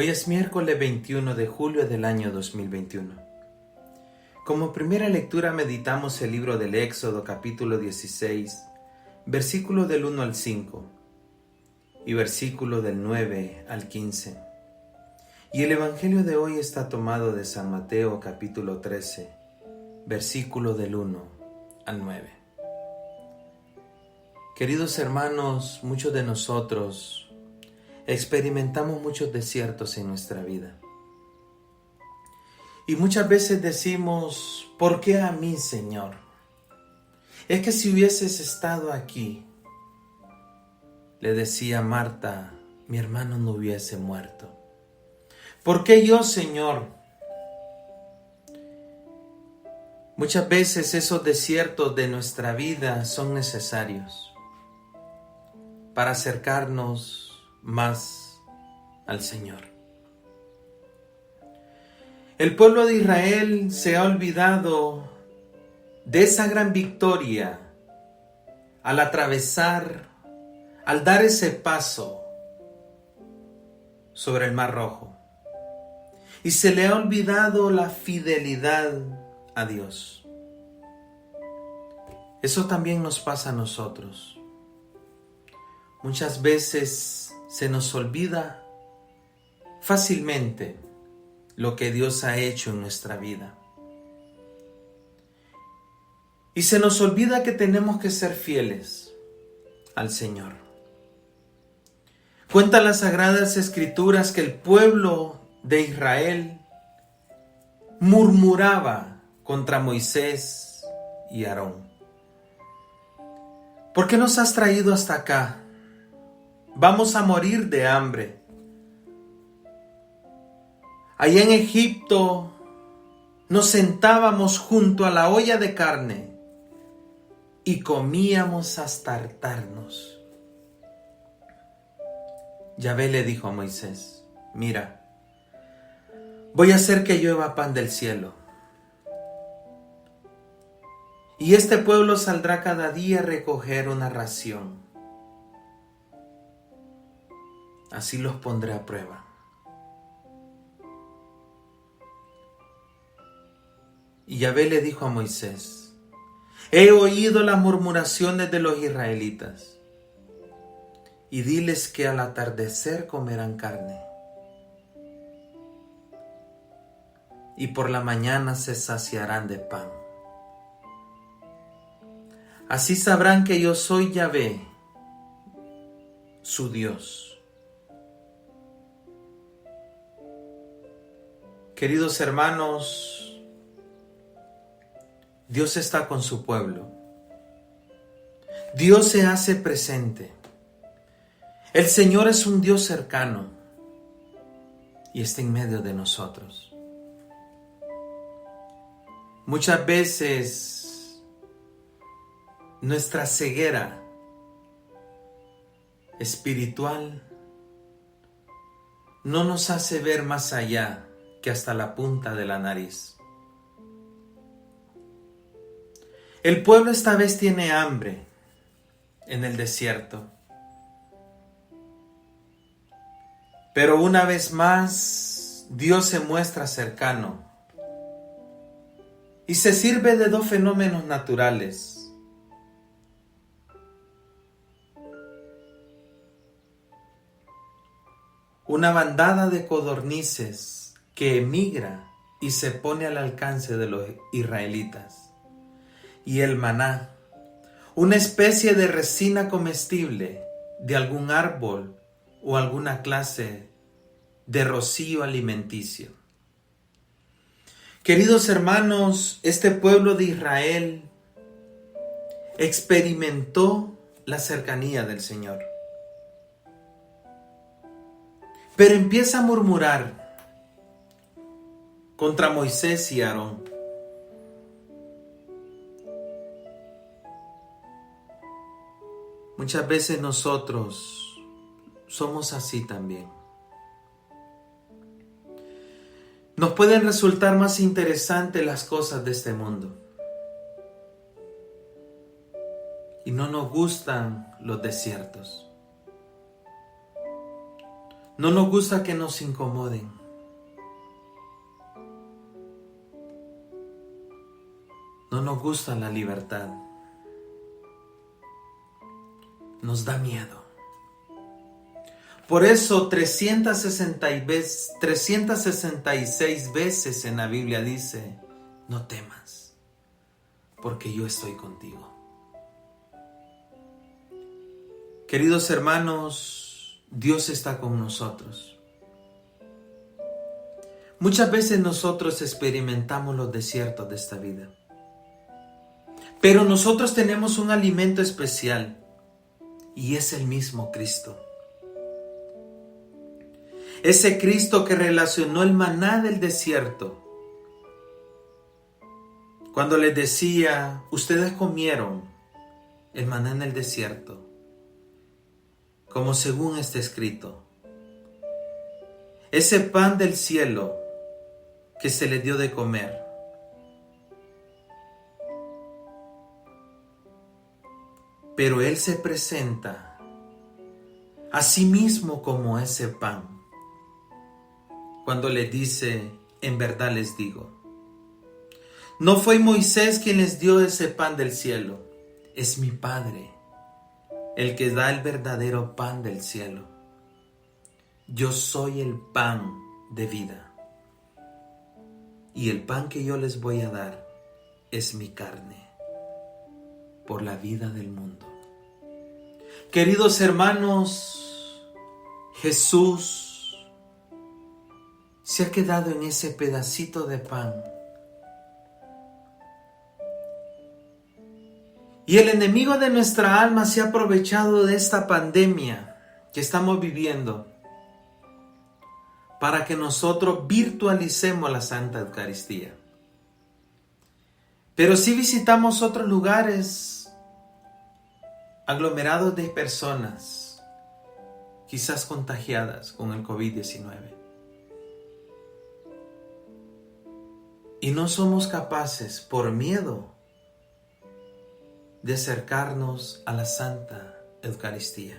Hoy es miércoles 21 de julio del año 2021. Como primera lectura meditamos el libro del Éxodo capítulo 16, versículo del 1 al 5 y versículo del 9 al 15. Y el evangelio de hoy está tomado de San Mateo capítulo 13, versículo del 1 al 9. Queridos hermanos, muchos de nosotros experimentamos muchos desiertos en nuestra vida. Y muchas veces decimos, ¿por qué a mí, Señor? Es que si hubieses estado aquí, le decía Marta, mi hermano no hubiese muerto. ¿Por qué yo, Señor? Muchas veces esos desiertos de nuestra vida son necesarios para acercarnos más al Señor. El pueblo de Israel se ha olvidado de esa gran victoria al atravesar, al dar ese paso sobre el Mar Rojo. Y se le ha olvidado la fidelidad a Dios. Eso también nos pasa a nosotros. Muchas veces se nos olvida fácilmente lo que Dios ha hecho en nuestra vida. Y se nos olvida que tenemos que ser fieles al Señor. Cuentan las Sagradas Escrituras que el pueblo de Israel murmuraba contra Moisés y Aarón. ¿Por qué nos has traído hasta acá? Vamos a morir de hambre. Allá en Egipto nos sentábamos junto a la olla de carne y comíamos hasta hartarnos. Yahvé le dijo a Moisés, mira, voy a hacer que llueva pan del cielo. Y este pueblo saldrá cada día a recoger una ración. Así los pondré a prueba. Y Yahvé le dijo a Moisés, he oído las murmuraciones de los israelitas, y diles que al atardecer comerán carne, y por la mañana se saciarán de pan. Así sabrán que yo soy Yahvé, su Dios. Queridos hermanos, Dios está con su pueblo. Dios se hace presente. El Señor es un Dios cercano y está en medio de nosotros. Muchas veces nuestra ceguera espiritual no nos hace ver más allá que hasta la punta de la nariz. El pueblo esta vez tiene hambre en el desierto. Pero una vez más, Dios se muestra cercano y se sirve de dos fenómenos naturales. Una bandada de codornices que emigra y se pone al alcance de los israelitas. Y el maná, una especie de resina comestible de algún árbol o alguna clase de rocío alimenticio. Queridos hermanos, este pueblo de Israel experimentó la cercanía del Señor. Pero empieza a murmurar contra Moisés y Aarón. Muchas veces nosotros somos así también. Nos pueden resultar más interesantes las cosas de este mundo. Y no nos gustan los desiertos. No nos gusta que nos incomoden. No nos gusta la libertad. Nos da miedo. Por eso 366 veces en la Biblia dice, no temas, porque yo estoy contigo. Queridos hermanos, Dios está con nosotros. Muchas veces nosotros experimentamos los desiertos de esta vida. Pero nosotros tenemos un alimento especial y es el mismo Cristo. Ese Cristo que relacionó el maná del desierto. Cuando les decía, ustedes comieron el maná en el desierto, como según está escrito. Ese pan del cielo que se les dio de comer. Pero Él se presenta a sí mismo como ese pan. Cuando les dice, en verdad les digo, no fue Moisés quien les dio ese pan del cielo, es mi Padre, el que da el verdadero pan del cielo. Yo soy el pan de vida, y el pan que yo les voy a dar es mi carne, por la vida del mundo. Queridos hermanos, Jesús se ha quedado en ese pedacito de pan. Y el enemigo de nuestra alma se ha aprovechado de esta pandemia que estamos viviendo para que nosotros virtualicemos la Santa Eucaristía. Pero si visitamos otros lugares aglomerados de personas, quizás contagiadas con el COVID-19. Y no somos capaces, por miedo, de acercarnos a la Santa Eucaristía,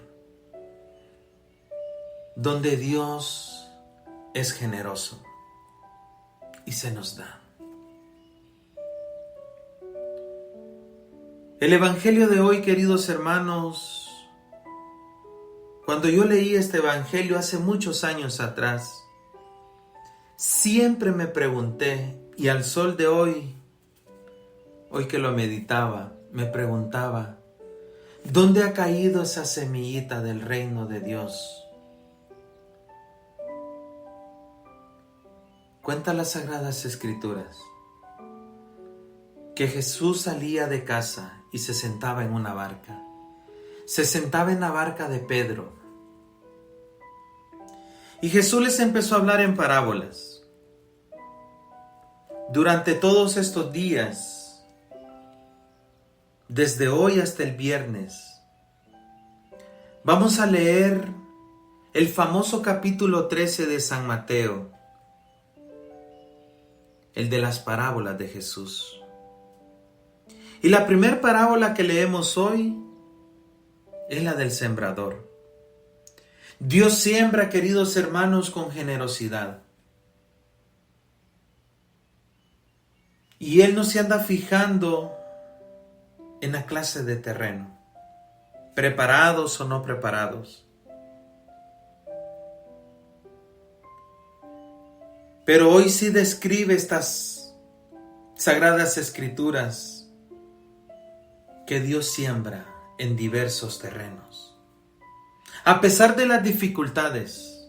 donde Dios es generoso y se nos da. El Evangelio de hoy, queridos hermanos, cuando yo leí este Evangelio hace muchos años atrás, siempre me pregunté, y al sol de hoy que lo meditaba, me preguntaba, ¿dónde ha caído esa semillita del reino de Dios? Cuenta las Sagradas Escrituras que Jesús salía de casa y se sentaba en una barca. Se sentaba en la barca de Pedro. Y Jesús les empezó a hablar en parábolas. Durante todos estos días, desde hoy hasta el viernes, vamos a leer el famoso capítulo 13 de San Mateo, el de las parábolas de Jesús. Y la primera parábola que leemos hoy es la del sembrador. Dios siembra, queridos hermanos, con generosidad. Y Él no se anda fijando en la clase de terreno, preparados o no preparados. Pero hoy sí describe estas Sagradas Escrituras que Dios siembra en diversos terrenos. A pesar de las dificultades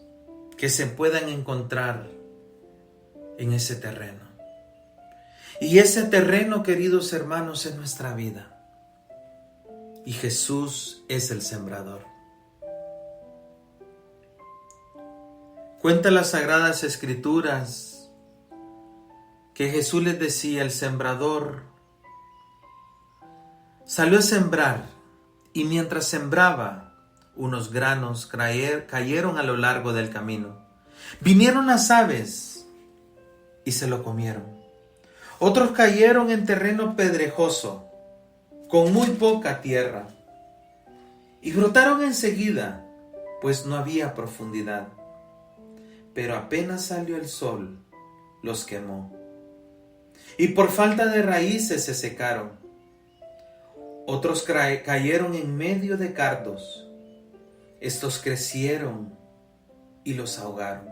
que se puedan encontrar en ese terreno. Y ese terreno, queridos hermanos, es nuestra vida. Y Jesús es el sembrador. Cuenta las Sagradas Escrituras que Jesús les decía, el sembrador salió a sembrar y mientras sembraba, unos granos cayeron a lo largo del camino. Vinieron las aves y se lo comieron. Otros cayeron en terreno pedregoso, con muy poca tierra, y brotaron enseguida, pues no había profundidad. pero apenas salió el sol, los quemó. Y por falta de raíces se secaron. Otros cayeron en medio de cardos. Estos crecieron y los ahogaron.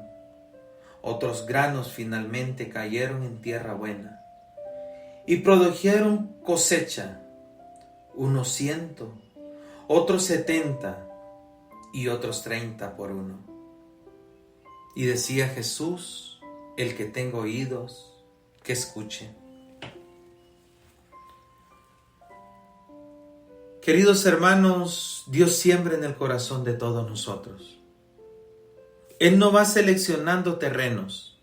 Otros granos finalmente cayeron en tierra buena y produjeron cosecha, unos 100, otros 70 y otros 30 por uno. Y decía Jesús: el que tenga oídos, que escuche. Queridos hermanos, Dios siembra en el corazón de todos nosotros. Él no va seleccionando terrenos.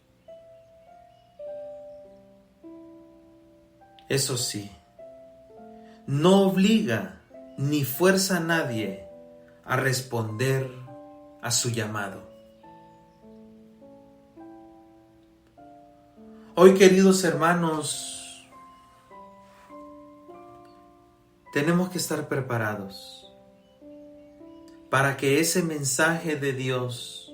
Eso sí, no obliga ni fuerza a nadie a responder a su llamado. Hoy, queridos hermanos, tenemos que estar preparados para que ese mensaje de Dios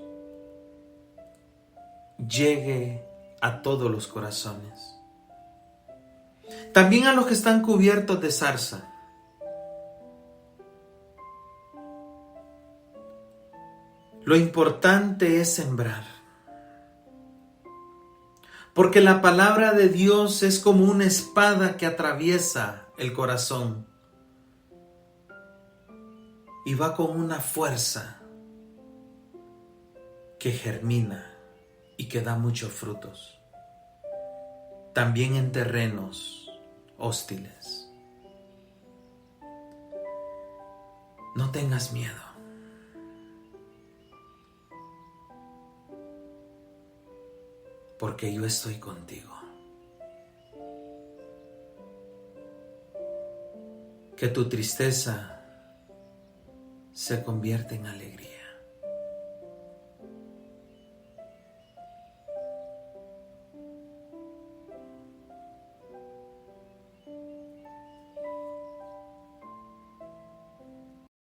llegue a todos los corazones. También a los que están cubiertos de zarza. Lo importante es sembrar. Porque la palabra de Dios es como una espada que atraviesa el corazón. Y va con una fuerza que germina y que da muchos frutos. También en terrenos hostiles. No tengas miedo. Porque yo estoy contigo. Que tu tristeza se convierta en alegría.